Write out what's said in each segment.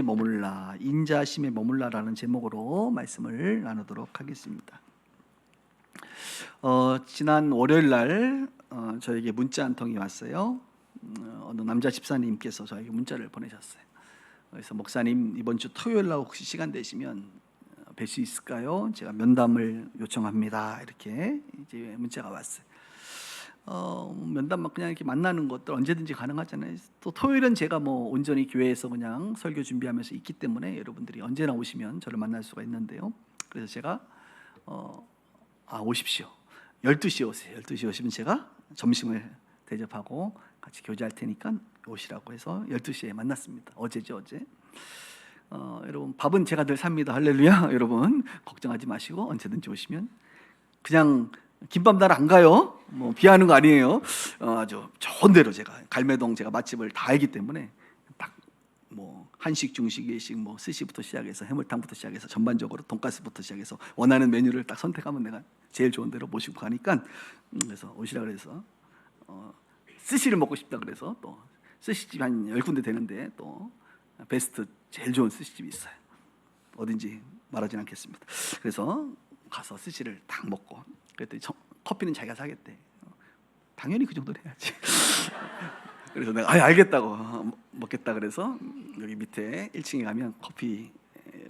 머물라, 인자심에 머물라라는 제목으로 말씀을 나누도록 하겠습니다. 지난 월요일 날 저에게 문자 한 통이 왔어요. 어느 남자 집사님께서 저에게 문자를 보내셨어요. 그래서 목사님, 이번 주 토요일 날 혹시 시간 되시면 뵐 수 있을까요? 제가 면담을 요청합니다. 이렇게 이제 문자가 왔어요. 면담만 그냥 이렇게 만나는 것들 언제든지 가능하잖아요. 또 토요일은 제가 온전히 교회에서 그냥 설교 준비하면서 있기 때문에 여러분들이 언제나 오시면 저를 만날 수가 있는데요. 그래서 제가 오십시오. 12시에 오세요. 12시에 오시면 제가 점심을 대접하고 같이 교제할 테니까 오시라고 해서 12시에 만났습니다. 어제죠, 어제. 여러분, 밥은 제가 늘 삽니다. 할렐루야. 여러분 걱정하지 마시고 언제든지 오시면. 그냥 김밥 날 안 가요. 비하는 거 아니에요. 아주 좋은 대로 제가 갈매동 제가 맛집을 다 알기 때문에 딱 한식, 중식, 예식, 스시부터 시작해서 해물탕부터 시작해서 전반적으로 돈가스부터 시작해서 원하는 메뉴를 딱 선택하면 내가 제일 좋은 대로 모시고 가니까, 그래서 오시라 그래서 스시를 먹고 싶다 그래서 또 스시집 한 10군데 되는데 또 베스트 제일 좋은 스시집이 있어요. 어딘지 말하진 않겠습니다. 그래서 가서 스시를 딱 먹고, 그랬더니 커피는 자기가 사겠대. 당연히 그 정도는 해야지. 그래서 내가 알겠다고 먹겠다 그래서 여기 밑에 1층에 가면 커피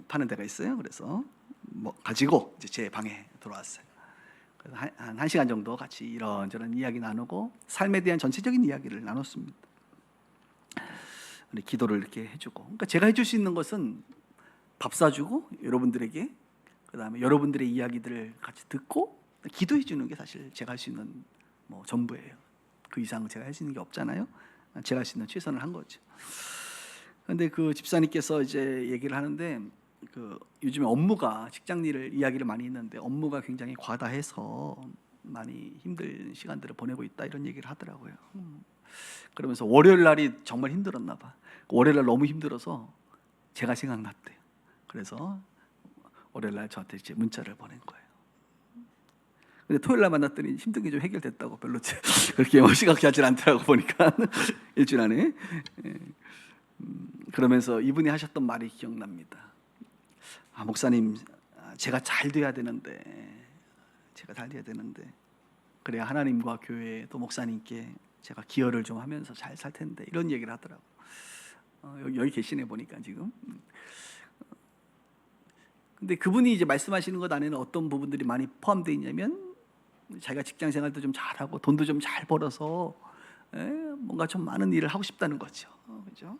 파는 데가 있어요. 그래서 가지고 이제 제 방에 들어왔어요. 그래서 한 1시간 정도 같이 이런저런 이야기 나누고 삶에 대한 전체적인 이야기를 나눴습니다. 기도를 이렇게 해주고, 그러니까 제가 해줄 수 있는 것은 밥 사주고 여러분들에게, 그 다음에 여러분들의 이야기들을 같이 듣고 기도해 주는 게 사실 제가 할 수 있는 전부예요. 그 이상 제가 할 수 있는 게 없잖아요. 제가 할 수 있는 최선을 한 거죠. 그런데 그 집사님께서 이제 얘기를 하는데, 요즘에 업무가, 직장 일을 이야기를 많이 했는데 업무가 굉장히 과다해서 많이 힘든 시간들을 보내고 있다, 이런 얘기를 하더라고요. 그러면서 월요일 날이 정말 힘들었나 봐. 월요일 날 너무 힘들어서 제가 생각났대요. 그래서 월요일 날 저한테 이제 문자를 보낸 거예요. 근데 토요일 날 만났더니 힘든 게 좀 해결됐다고, 별로 그렇게 심각하지 않더라고 보니까 일주일 안에. 그러면서 이분이 하셨던 말이 기억납니다. 목사님, 제가 잘 돼야 되는데 그래야 하나님과 교회 또 목사님께 제가 기여를 좀 하면서 잘 살 텐데, 이런 얘기를 하더라고. 여기 계시네 보니까 지금. 근데 그분이 이제 말씀하시는 것 안에는 어떤 부분들이 많이 포함되어 있냐면, 자기가 직장 생활도 좀 잘하고 돈도 좀 잘 벌어서 뭔가 좀 많은 일을 하고 싶다는 거죠. 그죠?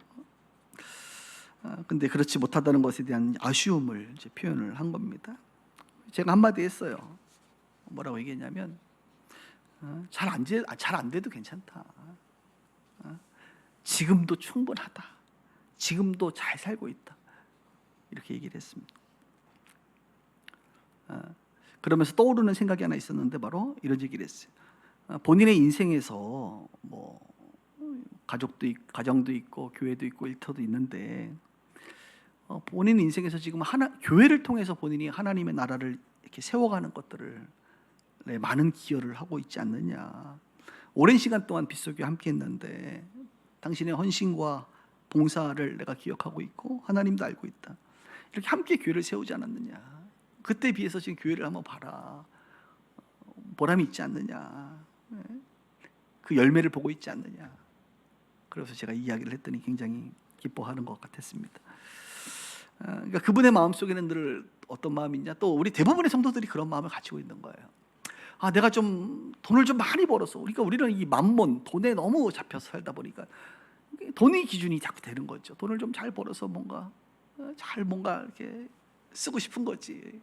근데 그렇지 못하다는 것에 대한 아쉬움을 이제 표현을 한 겁니다. 제가 한마디 했어요. 뭐라고 얘기했냐면, 잘 안 돼도 괜찮다. 지금도 충분하다. 지금도 잘 살고 있다. 이렇게 얘기를 했습니다. 그러면서 떠오르는 생각이 하나 있었는데, 바로 이런 얘기를 했어요. 본인의 인생에서 가정도 있고 교회도 있고 일터도 있는데, 본인 인생에서 지금 교회를 통해서 본인이 하나님의 나라를 이렇게 세워가는 것들을 많은 기여를 하고 있지 않느냐. 오랜 시간 동안 빗속에 함께 했는데 당신의 헌신과 봉사를 내가 기억하고 있고 하나님도 알고 있다. 이렇게 함께 교회를 세우지 않았느냐. 그때 비해서 지금 교회를 한번 봐라. 보람이 있지 않느냐. 그 열매를 보고 있지 않느냐. 그래서 제가 이야기를 했더니 굉장히 기뻐하는 것 같았습니다. 그러니까 그분의 마음속에는 늘 어떤 마음이 있냐, 또 우리 대부분의 성도들이 그런 마음을 가지고 있는 거예요. 내가 좀 돈을 좀 많이 벌어서, 그러니까 우리는 이 만몬, 돈에 너무 잡혀서 살다 보니까 돈의 기준이 자꾸 되는 거죠. 돈을 좀 잘 벌어서 뭔가 이렇게 쓰고 싶은 거지.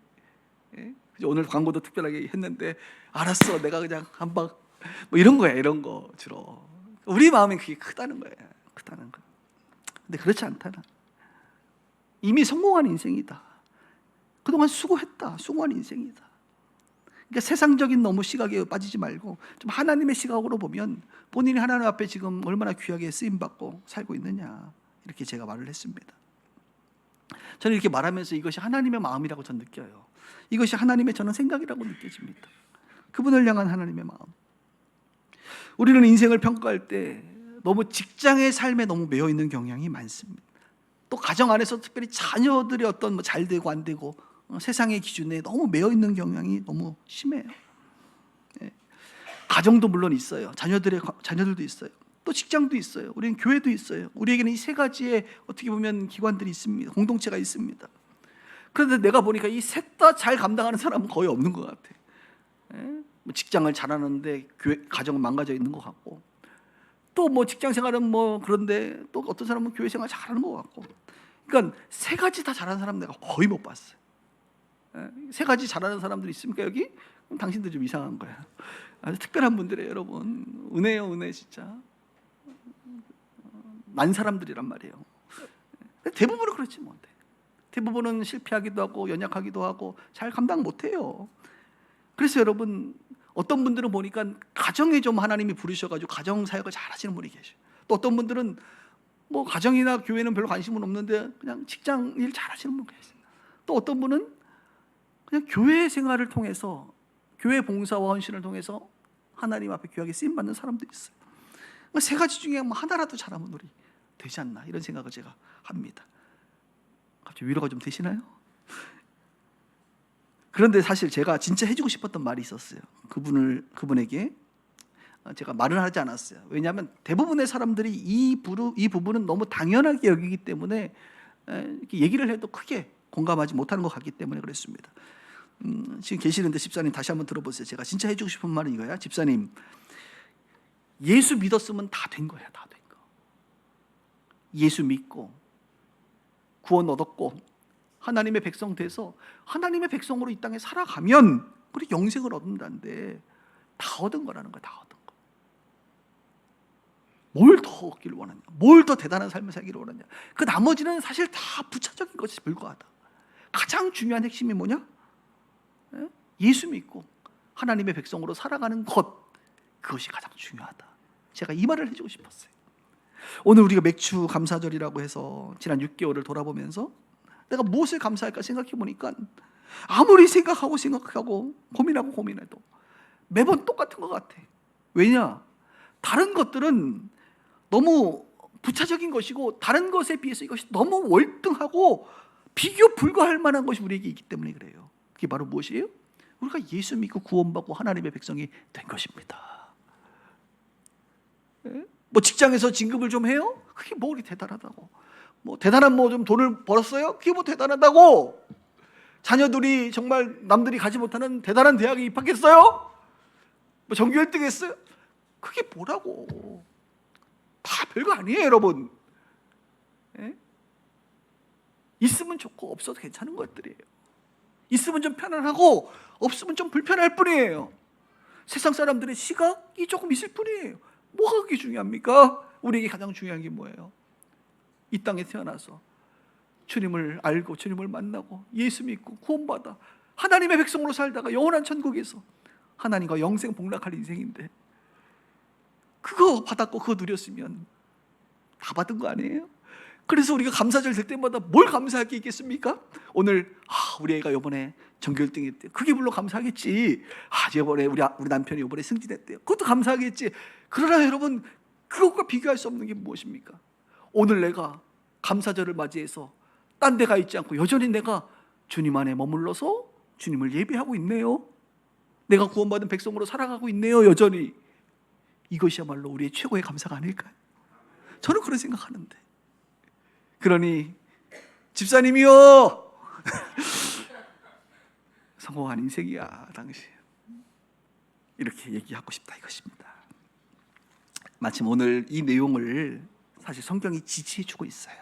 오늘 광고도 특별하게 했는데, 알았어, 내가 그냥 한방 이런 거야. 이런 거 주로 우리 마음이 그게 크다는 거예요. 근데 그렇지 않다는, 이미 성공한 인생이다. 그동안 수고했다. 수고한 인생이다. 그러니까 세상적인 너무 시각에 빠지지 말고 좀 하나님의 시각으로 보면 본인이 하나님 앞에 지금 얼마나 귀하게 쓰임받고 살고 있느냐, 이렇게 제가 말을 했습니다. 저는 이렇게 말하면서 이것이 하나님의 마음이라고 저는 느껴요. 이것이 하나님의 저는 생각이라고 느껴집니다. 그분을 향한 하나님의 마음. 우리는 인생을 평가할 때 너무 직장의 삶에 너무 매여 있는 경향이 많습니다. 또 가정 안에서 특별히 자녀들이 어떤 뭐 잘 되고 안 되고 세상의 기준에 너무 매여 있는 경향이 너무 심해요. 예. 가정도 물론 있어요. 자녀들도 있어요. 또 직장도 있어요. 우리는 교회도 있어요. 우리에게는 이 세 가지의 어떻게 보면 기관들이 있습니다. 공동체가 있습니다. 그런데 내가 보니까 이 셋 다 잘 감당하는 사람은 거의 없는 것 같아. 예? 뭐 직장을 잘하는데 가정은 망가져 있는 것 같고, 또 뭐 직장 생활은 뭐 그런데 또 어떤 사람은 교회 생활 잘하는 것 같고. 그러니까 세 가지 다 잘하는 사람 내가 거의 못 봤어요. 예? 세 가지 잘하는 사람들 있습니까 여기? 그럼 당신들 좀 이상한 거야. 아주 특별한 분들이에요, 여러분. 은혜요, 은혜 진짜. 난 사람들이란 말이에요. 대부분은 그렇지 뭐. 대부분은 실패하기도 하고 연약하기도 하고 잘 감당 못해요. 그래서 여러분, 어떤 분들은 보니까 가정에 좀 하나님이 부르셔가지고 가정 사역을 잘하시는 분이 계셔요. 또 어떤 분들은 뭐 가정이나 교회는 별로 관심은 없는데 그냥 직장 일 잘하시는 분 계세요. 또 어떤 분은 그냥 교회 생활을 통해서, 교회 봉사와 헌신을 통해서 하나님 앞에 귀하게 쓰임 받는 사람도 있어요. 세 가지 중에 뭐 하나라도 잘하면 우리 되지 않나, 이런 생각을 제가 합니다. 갑자기 위로가 좀 되시나요? 그런데 사실 제가 진짜 해주고 싶었던 말이 있었어요. 그분에게 제가 말은 하지 않았어요. 왜냐하면 대부분의 사람들이 이 부분은 너무 당연하게 여기기 때문에 이렇게 얘기를 해도 크게 공감하지 못하는 것 같기 때문에 그랬습니다. 지금 계시는데 집사님 다시 한번 들어보세요. 제가 진짜 해주고 싶은 말은 이거야. 집사님, 예수 믿었으면 다 된 거야. 다 된 거. 예수 믿고 구원 얻었고 하나님의 백성 돼서 하나님의 백성으로 이 땅에 살아가면 우리 영생을 얻는다는데 다 얻은 거라는 거야. 다 얻은 거. 뭘 더 얻기를 원하냐, 뭘 더 대단한 삶을 살기를 원하냐, 그 나머지는 사실 다 부차적인 것이 불과하다. 가장 중요한 핵심이 뭐냐? 예수 믿고 하나님의 백성으로 살아가는 것, 그것이 가장 중요하다. 제가 이 말을 해주고 싶었어요. 오늘 우리가 맥주 감사절이라고 해서 지난 6개월을 돌아보면서 내가 무엇을 감사할까 생각해 보니까 아무리 생각하고 고민해도 매번 똑같은 것 같아. 왜냐? 다른 것들은 너무 부차적인 것이고 다른 것에 비해서 이것이 너무 월등하고 비교 불가할 만한 것이 우리에게 있기 때문에 그래요. 그게 바로 무엇이에요? 우리가 예수 믿고 구원받고 하나님의 백성이 된 것입니다. 뭐 직장에서 진급을 좀 해요? 그게 뭐 우리 대단하다고. 뭐 대단한 뭐 좀 돈을 벌었어요? 그게 뭐 대단하다고. 자녀들이 정말 남들이 가지 못하는 대단한 대학에 입학했어요? 뭐 전교 1등 했어요? 그게 뭐라고. 다 별거 아니에요, 여러분. 예? 있으면 좋고 없어도 괜찮은 것들이에요. 있으면 좀 편안하고 없으면 좀 불편할 뿐이에요. 세상 사람들의 시각이 조금 있을 뿐이에요. 뭐가 그게 중요합니까? 우리에게 가장 중요한 게 뭐예요? 이 땅에 태어나서 주님을 알고 주님을 만나고 예수 믿고 구원받아 하나님의 백성으로 살다가 영원한 천국에서 하나님과 영생 복락할 인생인데, 그거 받았고 그거 누렸으면 다 받은 거 아니에요? 그래서 우리가 감사절 될 때마다 뭘 감사할 게 있겠습니까? 오늘 우리 애가 이번에 전교 1등 했대요. 그게 물론 감사하겠지. 이번에 우리 남편이 이번에 승진했대요. 그것도 감사하겠지. 그러나 여러분, 그것과 비교할 수 없는 게 무엇입니까? 오늘 내가 감사절을 맞이해서 딴 데 가 있지 않고 여전히 내가 주님 안에 머물러서 주님을 예배하고 있네요. 내가 구원받은 백성으로 살아가고 있네요, 여전히. 이것이야말로 우리의 최고의 감사가 아닐까요? 저는 그런 생각하는데. 그러니 집사님이요, 성공한 인생이야 당신, 이렇게 얘기하고 싶다 이것입니다. 마침 오늘 이 내용을 사실 성경이 지지해주고 있어요.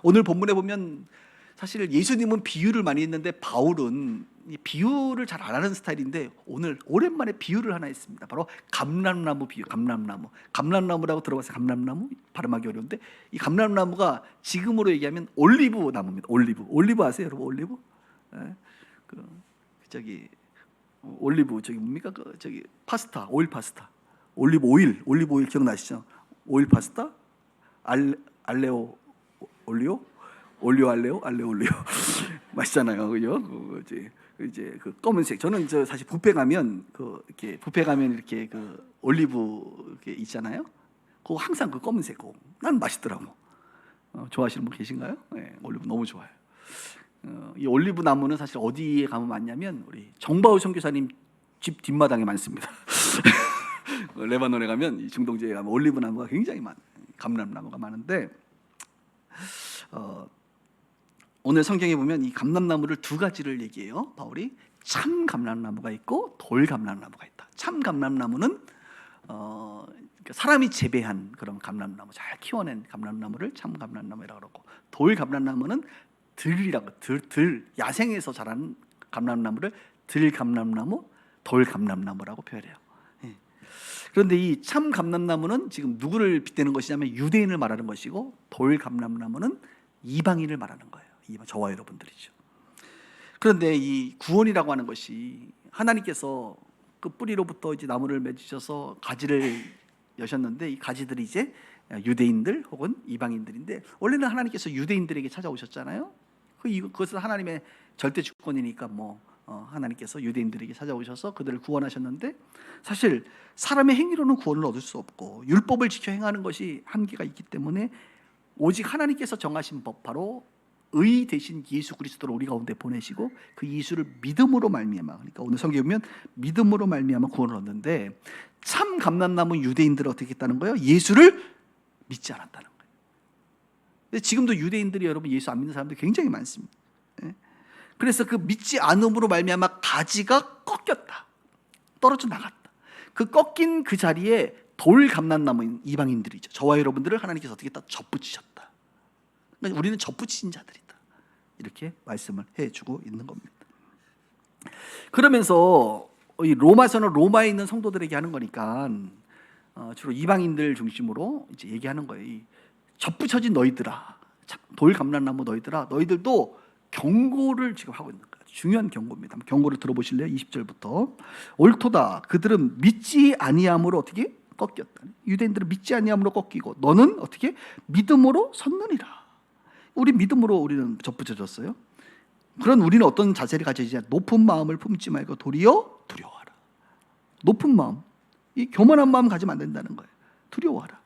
오늘 본문에 보면 사실 예수님은 비유를 많이 했는데 바울은 이 비유를 잘 안 하는 스타일인데 오늘 오랜만에 비유를 하나 했습니다. 바로 감람나무 비유. 감람나무라고 들어봤어요? 감람나무? 발음하기 어려운데 이 감람나무가 지금으로 얘기하면 올리브 나무입니다. 올리브 아세요, 여러분? 올리브? 네. 올리브 뭡니까? 파스타, 오일 파스타. 올리브 오일 기억나시죠? 오일 파스타? 알레오 올리오 알레오 올리오 맛있잖아요, 그죠? 이제 그 검은색. 저는 사실 뷔페 가면 이렇게 올리브 있잖아요. 그거 항상 그 검은색 난 맛있더라고. 좋아하시는 분 계신가요? 네, 올리브 너무 좋아요. 이 올리브 나무는 사실 어디에 가면 많냐면 우리 정바우 선교사님 집 뒷마당에 많습니다. 레바논에 가면 이 중동지에 가면 올리브 나무가 굉장히 감람나무가 많은데 오늘 성경에 보면 이 감람나무를 두 가지를 얘기해요. 바울이 참 감람나무가 있고 돌 감람나무가 있다. 참 감람나무는 사람이 재배한 그런 감람나무, 잘 키워낸 감람나무를 참 감람나무라고 그러고, 돌 감람나무는 들이라고, 들 야생에서 자라는 감람나무를 들 감람나무, 돌 감람나무라고 표현해요. 그런데 이 참 감람나무는 지금 누구를 빗대는 것이냐면 유대인을 말하는 것이고, 돌 감람나무는 이방인을 말하는 거예요. 저와 여러분들이죠. 그런데 이 구원이라고 하는 것이 하나님께서 그 뿌리로부터 이제 나무를 맺으셔서 가지를 여셨는데, 이 가지들이 이제 유대인들 혹은 이방인들인데, 원래는 하나님께서 유대인들에게 찾아오셨잖아요. 그것은 하나님의 절대 주권이니까 하나님께서 유대인들에게 찾아오셔서 그들을 구원하셨는데, 사실 사람의 행위로는 구원을 얻을 수 없고 율법을 지켜 행하는 것이 한계가 있기 때문에 오직 하나님께서 정하신 법, 바로 의 대신 예수 그리스도를 우리 가운데 보내시고 그 예수를 믿음으로 말미암아, 그러니까 오늘 성경에 보면 믿음으로 말미암아 구원을 얻는데, 참 감람나무 유대인들은 어떻게 했다는 거예요? 예수를 믿지 않았다는 거예요. 근데 지금도 유대인들이, 여러분, 예수 안 믿는 사람들이 굉장히 많습니다. 그래서 그 믿지 않음으로 말미암아 가지가 꺾였다, 떨어져 나갔다. 그 꺾인 그 자리에 돌 감람나무인 이방인들이죠. 저와 여러분들을 하나님께서 어떻게 했다? 접붙이셨다. 그러니까 우리는 접붙이신 자들이다, 이렇게 말씀을 해주고 있는 겁니다. 그러면서 이 로마서는 로마에 있는 성도들에게 하는 거니까 주로 이방인들 중심으로 이제 얘기하는 거예요. 이 접붙여진 너희들아, 돌 감람나무 너희들아, 너희들도 경고를 지금 하고 있는 거예요. 중요한 경고입니다. 경고를 들어보실래요? 20절부터. 옳도다, 그들은 믿지 아니함으로 어떻게 꺾였다. 유대인들은 믿지 아니함으로 꺾이고 너는 어떻게 믿음으로 섰느니라. 우리 믿음으로 우리는 접붙여졌어요. 그런 우리는 어떤 자세를 가지냐? 높은 마음을 품지 말고 도리어 두려워하라. 높은 마음, 이 교만한 마음 가지면 안 된다는 거예요. 두려워하라.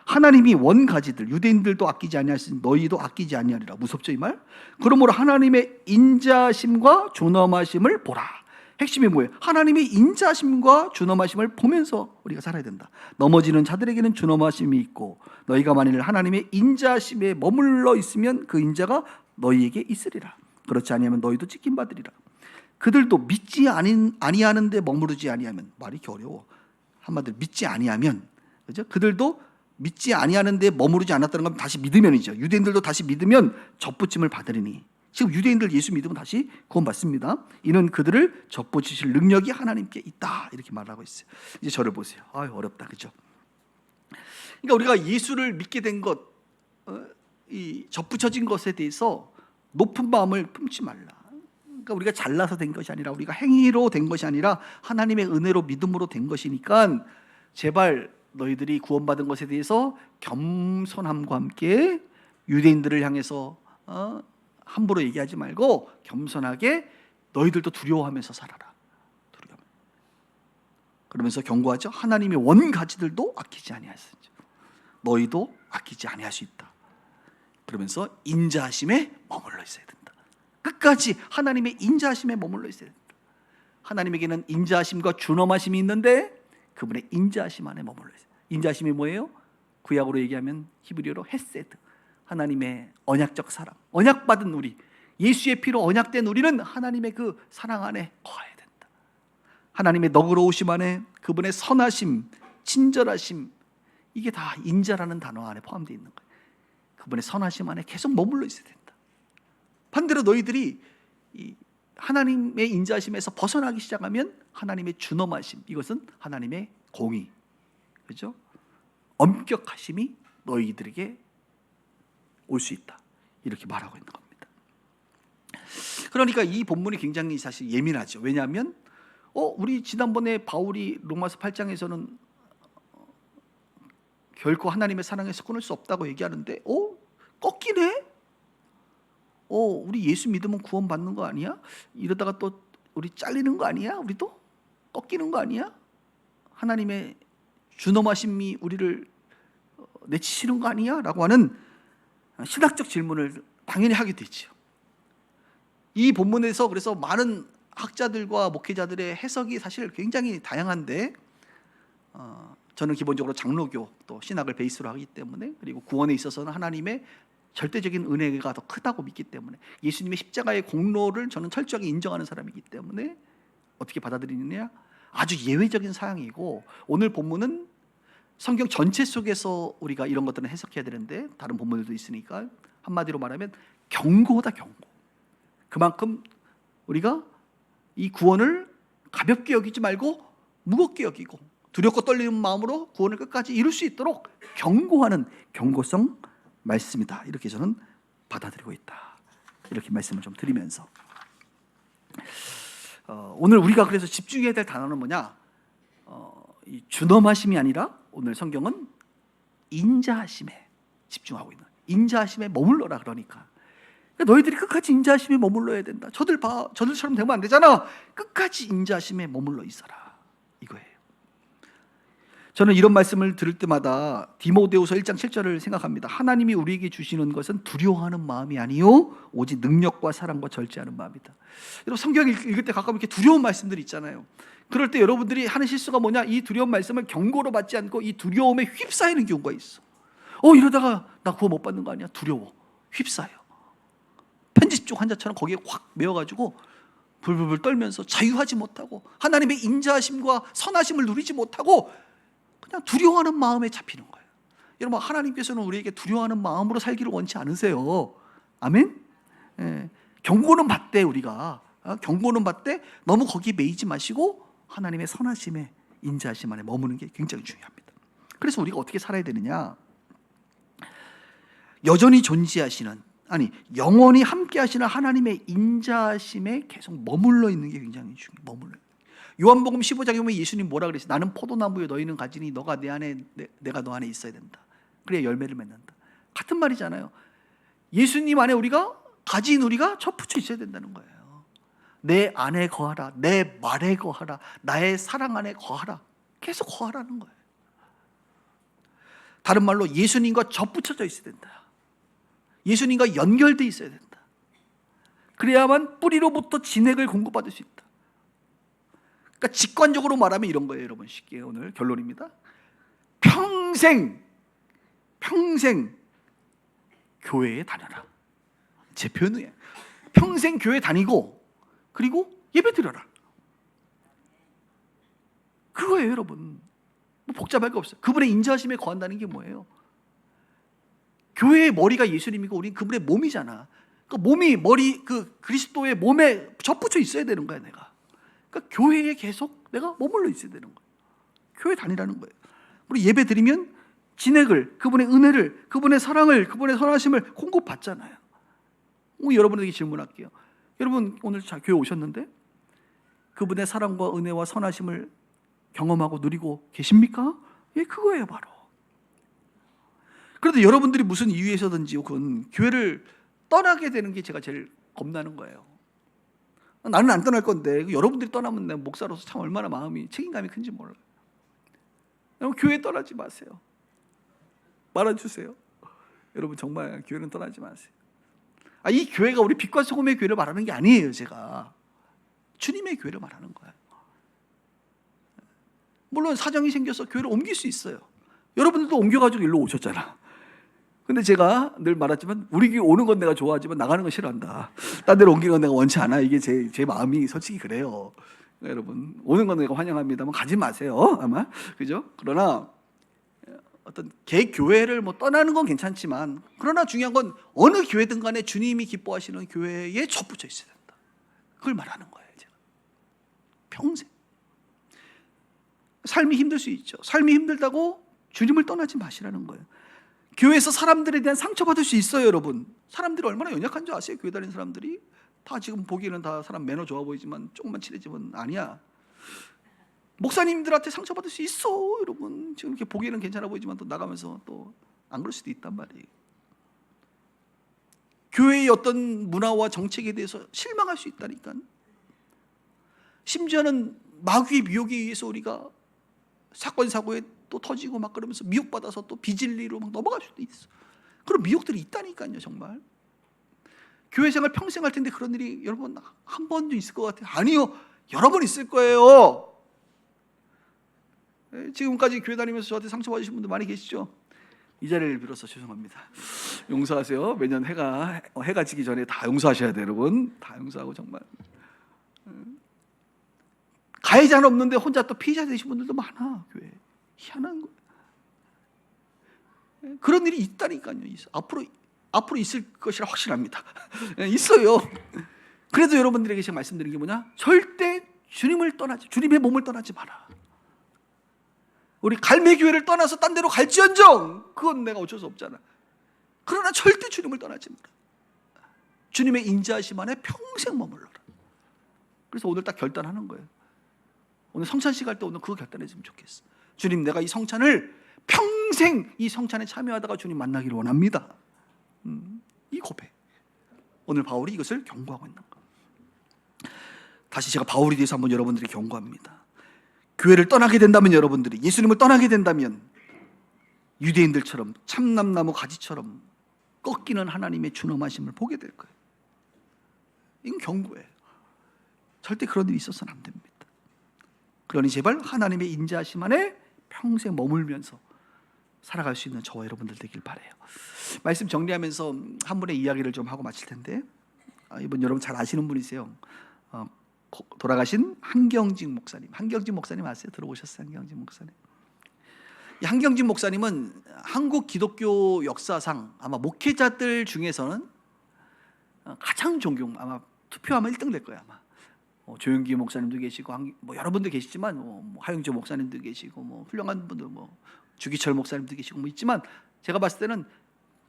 하나님이 원가지들, 유대인들도 아끼지 아니하시니 너희도 아끼지 아니하리라. 무섭죠, 이 말? 그러므로 하나님의 인자심과 존엄하심을 보라. 핵심이 뭐예요? 하나님의 인자심과 존엄하심을 보면서 우리가 살아야 된다. 넘어지는 자들에게는 존엄하심이 있고 너희가 만일 하나님의 인자심에 머물러 있으면 그 인자가 너희에게 있으리라. 그렇지 아니하면 너희도 찢김 받으리라. 그들도 믿지 아니하는데 머무르지 아니하면, 말이 이렇게 어려워. 한마디로 믿지 아니하면, 그죠? 그들도 믿지 아니하는데 머무르지 않았다는 건 다시 믿으면이죠. 유대인들도 다시 믿으면 접붙임을 받으리니. 지금 유대인들 예수 믿으면 다시 구원받습니다. 이는 그들을 접붙이실 능력이 하나님께 있다, 이렇게 말하고 있어요. 이제 저를 보세요. 어렵다, 그죠? 그러니까 우리가 예수를 믿게 된 것, 이 접붙여진 것에 대해서 높은 마음을 품지 말라. 그러니까 우리가 잘나서 된 것이 아니라, 우리가 행위로 된 것이 아니라 하나님의 은혜로 믿음으로 된 것이니까 제발 너희들이 구원받은 것에 대해서 겸손함과 함께 유대인들을 향해서 함부로 얘기하지 말고 겸손하게 너희들도 두려워하면서 살아라. 그러면서 경고하죠. 하나님의 원가지들도 아끼지 아니하시죠. 너희도 아끼지 아니할 수 있다. 그러면서 인자하심에 머물러 있어야 된다. 끝까지 하나님의 인자하심에 머물러 있어야 된다. 하나님에게는 인자하심과 준엄하심이 있는데 그분의 인자하심 안에 머물러 있어요. 인자하심이 뭐예요? 구약으로 얘기하면 히브리어로 헤세드, 하나님의 언약적 사랑. 언약받은 우리, 예수의 피로 언약된 우리는 하나님의 그 사랑 안에 거해야 된다. 하나님의 너그러우심 안에, 그분의 선하심, 친절하심, 이게 다 인자라는 단어 안에 포함되어 있는 거예요. 그분의 선하심 안에 계속 머물러 있어야 된다. 반대로 너희들이 이 하나님의 인자심에서 벗어나기 시작하면 하나님의 준엄하심, 이것은 하나님의 공의, 그죠? 엄격하심이 너희들에게 올 수 있다, 이렇게 말하고 있는 겁니다. 그러니까 이 본문이 굉장히 사실 예민하죠. 왜냐하면 우리 지난번에 바울이 로마서 8장에서는 결코 하나님의 사랑에서 끊을 수 없다고 얘기하는데 꺾이네? 우리 예수 믿으면 구원받는 거 아니야? 이러다가 또 우리 잘리는 거 아니야? 우리도? 꺾이는 거 아니야? 하나님의 준엄하심이 우리를 내치시는 거 아니야? 라고 하는 신학적 질문을 당연히 하게 되죠. 이 본문에서 그래서 많은 학자들과 목회자들의 해석이 사실 굉장히 다양한데, 저는 기본적으로 장로교 또 신학을 베이스로 하기 때문에, 그리고 구원에 있어서는 하나님의 절대적인 은혜가 더 크다고 믿기 때문에, 예수님의 십자가의 공로를 저는 철저하게 인정하는 사람이기 때문에 어떻게 받아들이느냐, 아주 예외적인 사항이고, 오늘 본문은 성경 전체 속에서 우리가 이런 것들은 해석해야 되는데 다른 본문들도 있으니까 한마디로 말하면 경고다, 경고. 그만큼 우리가 이 구원을 가볍게 여기지 말고 무겁게 여기고 두렵고 떨리는 마음으로 구원을 끝까지 이룰 수 있도록 경고하는 경고성 말씀이다, 이렇게 저는 받아들이고 있다, 이렇게 말씀을 좀 드리면서, 오늘 우리가 그래서 집중해야 될 단어는 뭐냐, 이 준엄하심이 아니라 오늘 성경은 인자하심에 집중하고 있는, 인자하심에 머물러라. 그러니까 너희들이 끝까지 인자하심에 머물러야 된다. 저들처럼 되면 안 되잖아. 끝까지 인자하심에 머물러 있어라, 이거예요. 저는 이런 말씀을 들을 때마다 디모데후서 1장 7절을 생각합니다. 하나님이 우리에게 주시는 것은 두려워하는 마음이 아니요 오직 능력과 사랑과 절제하는 마음이다. 여러분, 성경 읽을 때 가끔 이렇게 두려운 말씀들이 있잖아요. 그럴 때 여러분들이 하는 실수가 뭐냐, 이 두려운 말씀을 경고로 받지 않고 이 두려움에 휩싸이는 경우가 있어. 이러다가 나 구원 못 받는 거 아니야? 두려워, 휩싸여. 편집쪽 환자처럼 거기에 확 매여가지고 불불불 떨면서 자유하지 못하고 하나님의 인자하심과 선하심을 누리지 못하고 그냥 두려워하는 마음에 잡히는 거예요. 여러분, 하나님께서는 우리에게 두려워하는 마음으로 살기를 원치 않으세요. 아멘? 경고는 받되, 우리가 경고는 받되 너무 거기에 매이지 마시고 하나님의 선하심에, 인자하심 안에 머무는 게 굉장히 중요합니다. 그래서 우리가 어떻게 살아야 되느냐, 여전히 존재하시는, 영원히 함께 하시는 하나님의 인자하심에 계속 머물러 있는 게 굉장히 중요해요. 머물러. 요한복음 15장에 보면 예수님 뭐라 그랬어요? 나는 포도나무에 너희는 가지니 너가 내 안에 내가 너 안에 있어야 된다. 그래야 열매를 맺는다. 같은 말이잖아요. 예수님 안에 우리가, 가지인 우리가 접붙여 있어야 된다는 거예요. 내 안에 거하라, 내 말에 거하라, 나의 사랑 안에 거하라. 계속 거하라는 거예요. 다른 말로 예수님과 접붙여져 있어야 된다. 예수님과 연결되어 있어야 된다. 그래야만 뿌리로부터 진액을 공급받을 수 있다. 그러니까 직관적으로 말하면 이런 거예요, 여러분. 쉽게 오늘 결론입니다. 평생 교회에 다녀라. 제 표현이에요. 평생 교회 다니고 그리고 예배 드려라. 그거예요, 여러분. 뭐 복잡할 거 없어요. 그분의 인자하심에 거한다는 게 뭐예요? 교회의 머리가 예수님이고 우리는 그분의 몸이잖아. 그 몸이 그리스도의 몸에 접붙여 있어야 되는 거야, 내가. 그러니까 교회에 계속 내가 머물러 있어야 되는 거예요. 교회 다니라는 거예요. 우리 예배 드리면 진액을, 그분의 은혜를, 그분의 사랑을, 그분의 선하심을 공급받잖아요. 여러분에게 질문할게요. 여러분, 오늘 교회 오셨는데 그분의 사랑과 은혜와 선하심을 경험하고 누리고 계십니까? 예, 그거예요, 바로. 그런데 여러분들이 무슨 이유에서든지 그건 교회를 떠나게 되는 게 제가 제일 겁나는 거예요. 나는 안 떠날 건데 여러분들이 떠나면 내가 목사로서 참 얼마나 마음이, 책임감이 큰지 몰라요. 여러분, 교회 떠나지 마세요. 말아주세요. 여러분, 정말 교회는 떠나지 마세요. 이 교회가 우리 빛과 소금의 교회를 말하는 게 아니에요. 제가 주님의 교회를 말하는 거예요. 물론 사정이 생겨서 교회를 옮길 수 있어요. 여러분들도 옮겨가지고 일로 오셨잖아. 근데 제가 늘 말하지만 우리 교회 오는 건 내가 좋아하지만 나가는 건 싫어한다. 딴 데로 옮기는 건 내가 원치 않아. 이게 제 마음이 솔직히 그래요. 여러분, 오는 건 내가 환영합니다만 가지 마세요. 아마, 그죠? 그러나 어떤 개 교회를 뭐 떠나는 건 괜찮지만, 그러나 중요한 건 어느 교회든 간에 주님이 기뻐하시는 교회에 접붙여 있어야 된다. 그걸 말하는 거예요, 제가. 평생. 삶이 힘들 수 있죠. 삶이 힘들다고 주님을 떠나지 마시라는 거예요. 교회에서 사람들에 대한 상처받을 수 있어요, 여러분. 사람들이 얼마나 연약한 줄 아세요? 교회 다니는 사람들이 다 지금 보기에는 다 사람 매너 좋아 보이지만 조금만 친해지면 아니야. 목사님들한테 상처받을 수 있어, 여러분. 지금 이렇게 보기에는 괜찮아 보이지만 또 나가면서 또 안 그럴 수도 있단 말이에요. 교회의 어떤 문화와 정책에 대해서 실망할 수 있다니까. 심지어는 마귀의 미혹에 의해서 우리가 사건 사고에 또 터지고 막 그러면서 미혹받아서 또 비진리로 막 넘어갈 수도 있어. 그런 미혹들이 있다니까요. 정말 교회 생활 평생 할 텐데 그런 일이 여러분 한 번도 있을 것 같아요? 아니요, 여러 번 있을 거예요. 지금까지 교회 다니면서 저한테 상처받으신 분들 많이 계시죠? 이 자리를 빌어서 죄송합니다. 용서하세요. 매년 해가 지기 전에 다 용서하셔야 돼요, 여러분. 다 용서하고 정말 가해자는 없는데 혼자 또 피해자 되신 분들도 많아. 교회 희한한 거. 그런 일이 있다니까요. 앞으로 있을 것이라 확실합니다. 있어요. 그래도 여러분들에게 제가 말씀드린 게 뭐냐? 절대 주님의 몸을 떠나지 마라. 우리 갈매교회를 떠나서 딴 데로 갈지언정 그건 내가 어쩔 수 없잖아. 그러나 절대 주님을 떠나지 마라. 주님의 인자하심 안에 평생 머물러라. 그래서 오늘 딱 결단하는 거예요. 오늘 성찬식 할 때 오늘 그거 결단했으면 좋겠어. 주님, 내가 이 성찬을 평생 이 성찬에 참여하다가 주님 만나기를 원합니다. 이 고백. 오늘 바울이 이것을 경고하고 있는 거. 다시 제가 바울에 대해서 한번 여러분들에게 경고합니다. 교회를 떠나게 된다면, 여러분들이 예수님을 떠나게 된다면 유대인들처럼 참남나무 가지처럼 꺾이는 하나님의 준엄하심을 보게 될 거예요. 이건 경고예요. 절대 그런 일이 있어서는 안 됩니다. 그러니 제발 하나님의 인자하심 안에 평생 머물면서 살아갈 수 있는 저와 여러분들 되길 바라요. 말씀 정리하면서 한 분의 이야기를 좀 하고 마칠 텐데, 이분 여러분 잘 아시는 분이세요. 돌아가신 한경직 목사님. 한경직 목사님 아세요? 들어보셨어요? 한경직 목사님. 이 한경직 목사님은 한국 기독교 역사상 아마 목회자들 중에서는 가장 아마 투표하면 1등 될 거예요. 아마 조용기 목사님도 계시고 뭐 여러분도 계시지만 하영조 목사님도 계시고 훌륭한 분들 주기철 목사님도 계시고 있지만, 제가 봤을 때는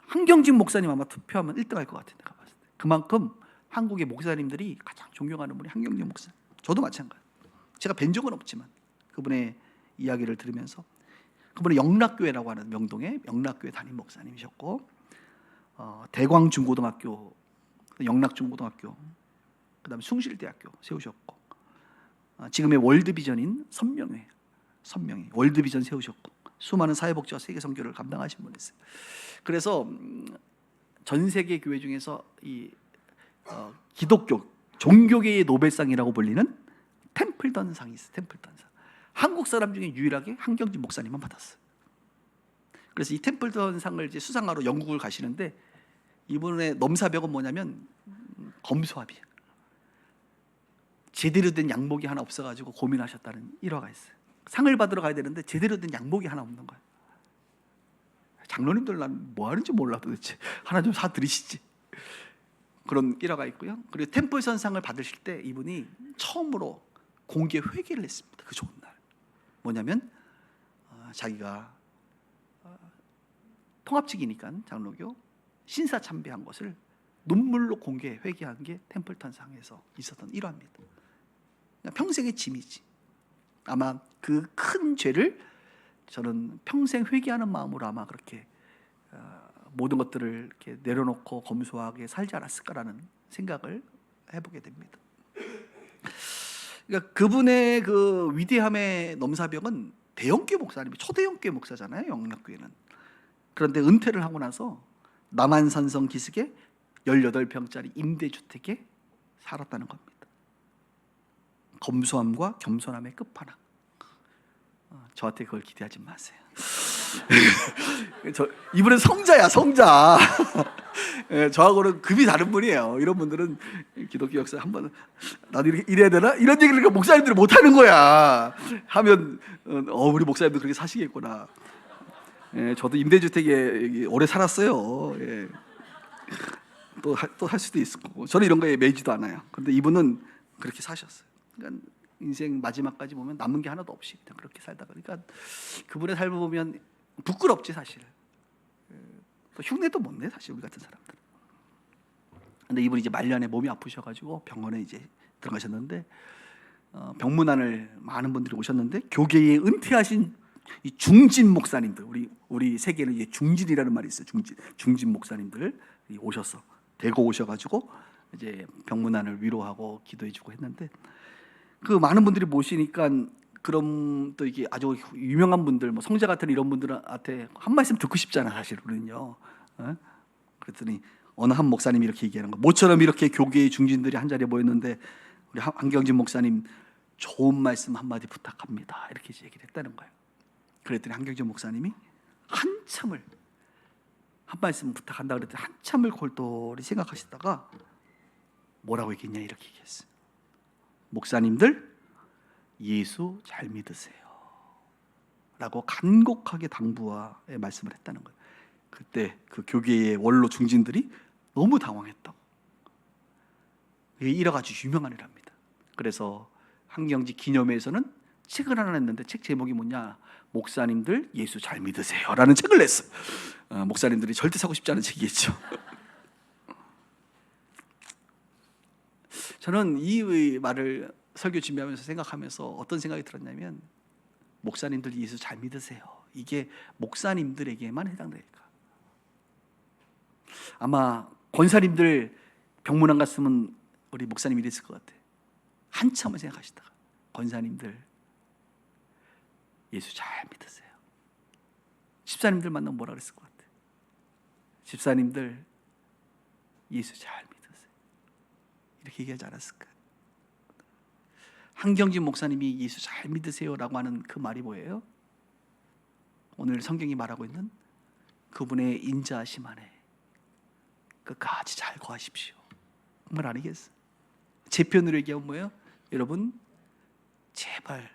한경직 목사님 아마 투표하면 1등 할 것 같아요. 내가 봤을 때. 그만큼 한국의 목사님들이 가장 존경하는 분이 한경직 목사님. 저도 마찬가지예요. 제가 뵌 적은 없지만 그분의 이야기를 들으면서, 그분은 영락교회라고 하는 명동의 영락교회 담임 목사님이셨고, 대광중고등학교, 영락중고등학교, 그다음에 숭실대학교 세우셨고, 지금의 월드비전인 선명회 월드비전 세우셨고, 수많은 사회복지와 세계선교를 감당하신 분이세요. 그래서 전 세계 교회 중에서 이 기독교 종교계의 노벨상이라고 불리는 템플턴상이 있어요. 템플턴상. 한국 사람 중에 유일하게 한경직 목사님만 받았어요. 그래서 이 템플턴상을 이제 수상하러 영국을 가시는데, 이분의 넘사벽은 뭐냐면 검소합이에요. 제대로 된 양복이 하나 없어가지고 고민하셨다는 일화가 있어요. 상을 받으러 가야 되는데 제대로 된 양복이 하나 없는 거예요. 장로님들 난 뭐 하는지 몰라 도대체. 하나 좀 사드리시지. 그런 일화가 있고요. 그리고 템플턴상을 받으실 때 이분이 처음으로 공개 회개를 했습니다. 그 좋은 날. 뭐냐면 자기가 통합직이니까 장로교 신사 참배한 것을 눈물로 공개 회개한 게 템플턴상에서 있었던 일화입니다. 평생의 짐이지. 아마 그 큰 죄를 저는 평생 회개하는 마음으로 아마 그렇게 모든 것들을 이렇게 내려놓고 검소하게 살지 않았을까라는 생각을 해보게 됩니다. 그러니까 그분의 그 위대함의 넘사벽은 대형교회 목사님이 초대형교회 목사잖아요, 영락교회는. 그런데 은퇴를 하고 나서 남한산성 기슭에 18평짜리 임대주택에 살았다는 겁니다. 검소함과 겸손함의 끝판왕. 저한테 그걸 기대하지 마세요. 이분은 성자야, 성자. 저하고는 급이 다른 분이에요. 이런 분들은 기독교 역사 한번 나도 이래야 되나? 이런 얘기를 목사님들이 못 하는 거야. 하면 우리 목사님도 그렇게 사시겠구나. 저도 임대주택에 오래 살았어요. 또 할 수도 있을 거고. 저는 이런 거에 매이지도 않아요. 그런데 이분은 그렇게 사셨어요. 그러니까 인생 마지막까지 보면 남은 게 하나도 없이 그냥 그렇게 살다. 그러니까 그분의 삶을 보면 부끄럽지 사실. 또 흉내도 못 내 사실 우리 같은 사람들. 근데 이분이 이제 말년에 몸이 아프셔가지고 병원에 이제 들어가셨는데, 병문안을 많은 분들이 오셨는데, 교계에 은퇴하신 이 중진 목사님들, 우리 세계는 이제 중진이라는 말이 있어요. 중진 목사님들 오셔서 대거 오셔가지고 이제 병문안을 위로하고 기도해주고 했는데, 그 많은 분들이 모시니까 그럼 또 이게 아주 유명한 분들, 뭐 성자 같은 이런 분들한테 한 말씀 듣고 싶잖아 사실 우리는요. 그랬더니 어느 한 목사님이 이렇게 얘기하는 거예요. 모처럼 이렇게 교계의 중진들이 한 자리에 모였는데 우리 한경진 목사님 좋은 말씀 한마디 부탁합니다. 이렇게 얘기를 했다는 거예요. 그랬더니 한경진 목사님이 한참을 한 말씀 부탁한다 그랬더니 한참을 골똘히 생각하시다가 뭐라고 얘기했냐 이렇게 얘기했어요. 목사님들 예수 잘 믿으세요 라고 간곡하게 당부와 말씀을 했다는 거예요. 그때 그 교계의 원로 중진들이 너무 당황했다고. 이게 이래가지고 유명한 일합니다. 그래서 한경지 기념회에서는 책을 하나 냈는데 책 제목이 뭐냐, 목사님들 예수 잘 믿으세요 라는 책을 냈어요. 목사님들이 절대 사고 싶지 않은 책이겠죠. 저는 이 말을 설교 준비하면서 생각하면서 어떤 생각이 들었냐면, 목사님들 예수 잘 믿으세요, 이게 목사님들에게만 해당될까? 아마 권사님들 병문안 갔으면 우리 목사님 이랬을 것 같아. 한참을 생각하시다가 권사님들 예수 잘 믿으세요. 집사님들 만나면 뭐라 그랬을 것 같아? 집사님들 예수 잘 믿으세요. 이렇게 얘기하지 않았을까? 한경진 목사님이 예수 잘 믿으세요라고 하는 그 말이 뭐예요? 오늘 성경이 말하고 있는 그분의 인자하심 안에 끝까지 잘 거하십시오, 그 말 아니겠어? 제 편으로 얘기하면 뭐예요? 여러분 제발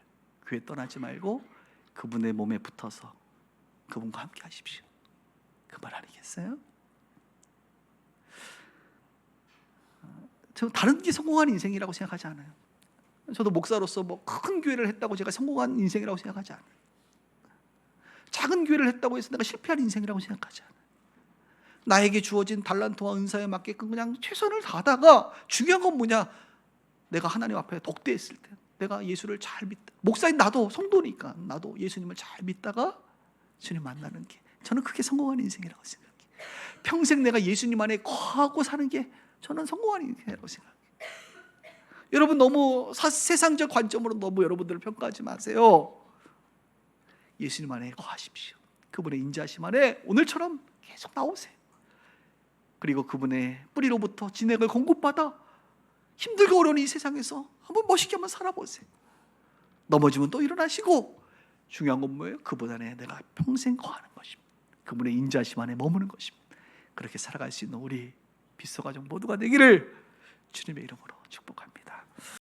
교회 떠나지 말고 그분의 몸에 붙어서 그분과 함께 하십시오, 그 말 아니겠어요? 저 다른 게 성공한 인생이라고 생각하지 않아요. 저도 목사로서 뭐 큰 교회를 했다고 제가 성공한 인생이라고 생각하지 않아요. 작은 교회를 했다고 해서 내가 실패한 인생이라고 생각하지 않아요. 나에게 주어진 달란트와 은사에 맞게끔 그냥 최선을 다하다가, 중요한 건 뭐냐, 내가 하나님 앞에 독대했을 때 내가 예수를 잘 믿다, 목사인 나도 성도니까 나도 예수님을 잘 믿다가 주님 만나는 게, 저는 그게 성공한 인생이라고 생각해요. 평생 내가 예수님 안에 거하고 사는 게 저는 성공한 인생이라고 생각해요. 여러분 너무 세상적 관점으로 너무 여러분들을 평가하지 마세요. 예수님 안에 거하십시오. 그분의 인자하심 안에 오늘처럼 계속 나오세요. 그리고 그분의 뿌리로부터 진액을 공급받아 힘들고 어려운 이 세상에서 한번 멋있게 한번 살아보세요. 넘어지면 또 일어나시고, 중요한 건 뭐예요? 그분 안에 내가 평생 거하는 것입니다. 그분의 인자하심 안에 머무는 것입니다. 그렇게 살아갈 수 있는 우리 빗소가족 모두가 되기를 주님의 이름으로 축복합니다.